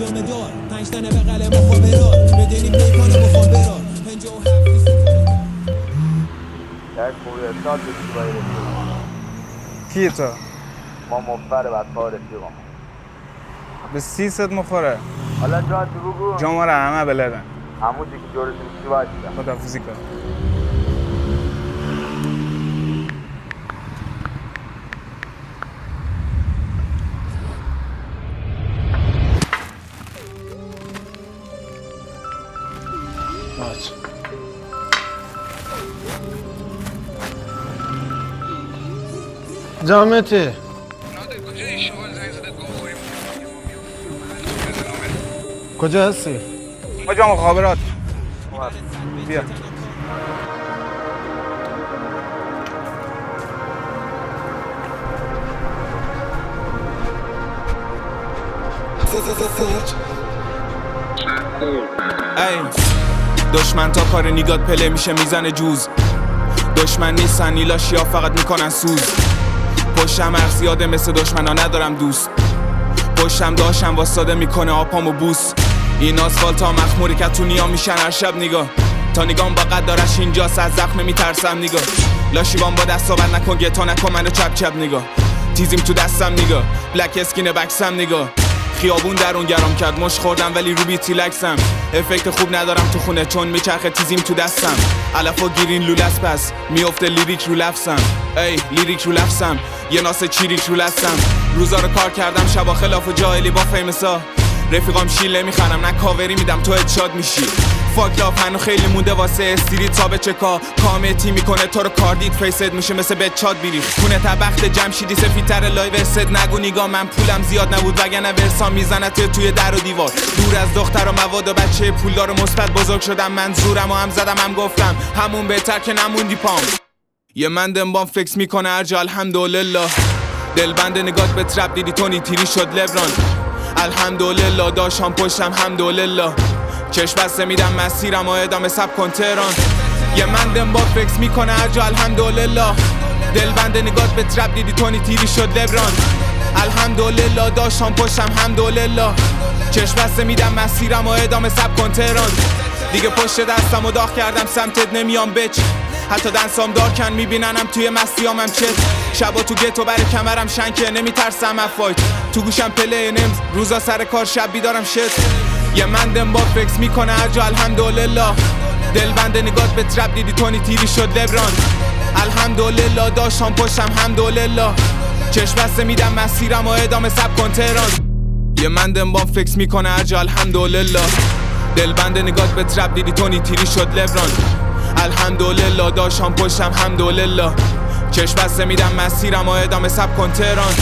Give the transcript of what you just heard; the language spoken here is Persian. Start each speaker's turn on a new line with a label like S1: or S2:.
S1: ادامه دار 5 تنه بغل مخابرات بدونی پیکان مخابرات 57
S2: یک خوبی استاد بسید باید رفیقم
S3: کی تو؟
S2: ما مفر بدپا رفیقم
S3: به 300 مخوره
S2: حالا جا تو بگو
S3: جا را همه بلدن
S2: همون دیگه جورتون چی باید دیدم
S3: خداحافظی کن
S4: جامعته کجا هستی؟
S3: کجا مخابرات بیا
S5: ای دشمن تا کار نیگات پله میشه میزن جوز دشمن نیستن نیلاشیا فقط میکنن سوز پشتم هر زیاده مثل دشمنا ندارم دوست پشتم داشتم واساده میکنه آپامو بوس این آسفالت ها مخموری که تو نیا میشن هر شب نگاه تا نگام با قدارش اینجاست از زخم میترسم نگاه لاشیبان با دست آور نکن گتا نکن منو چپ چپ نگاه تیزیم تو دستم نگاه بلک اسکین بکسم نگاه خیابون در اون گرام کرد مش خوردم ولی رو بیتی لکسم افکت خوب ندارم تو خونه چون میچرخه تیزیم تو دستم علفا گیرین لولس پس میفته لیریک رو لفظم ای لیریک رو لفظم یه ناس چیریک رو لستم روزا رو کار کردم شبا خلاف و جاهلی با فیمسا رفیقام شیله میخرم نه کاوری میدم تو ادشاد میشی فاک لاف هنو خیلی مونده واسه استریت تا چکا کامتی میکنه تو رو کاردید فیست میشه مثل بچاد بیریخ خونه تبخت جمشیدی سفیتر لایو استد نگو نگاه من پولم زیاد نبود وگرنه ورسان میزنت توی در و دیوار دور از دختر و مواد و بچه پولدار و مثبت بزرگ شدم منظورم و هم زدم هم گفتم همون بهتر که نموندی پام یه من دنبام فکس میکنه هر جا الحمدلله دلبند نگات به ترپ دیدی تونی تیری شد لبران الحمدلله داشتم پشتم حمدلله چشم بسته میدم مسیرم و ادامه سب کن تهران یه من دنبام فکس میکنه هر جا الحمدلله دلبند نگات به ترپ دیدی تونی تیری شد لبران الحمدلله داشتم پشتم حمدلله چشم بسته میدم مسیرم و ادامه سب کن تهران دیگه پشت دستم و داغ کردم سمتت نمیام بچ حتی دنسام دارکن میبیننم توی مستیامم چت شبا تو گتو بر کمرم شنکه نمیترسم افایت تو گوشم پله نمز روزا سر کار شب بیدارم شت یه من دنبال فکس میکنه هر جا الحمدلله دلبند نگات به ترپ دیدی تونی تیری شد لبران الحمدلله داشتم پشتم حمدلله چشم بسته میدم مسیرم و ادامه سب کن تهران یه من دنبال فکس میکنه هر جا الحمدلله دلبند نگات به ترپ دیدی تونی تیری شد لبران الحمدلله داشتم پشتم حمدلله چشم بسته میدم مسیرم و ادامه سب کن تهران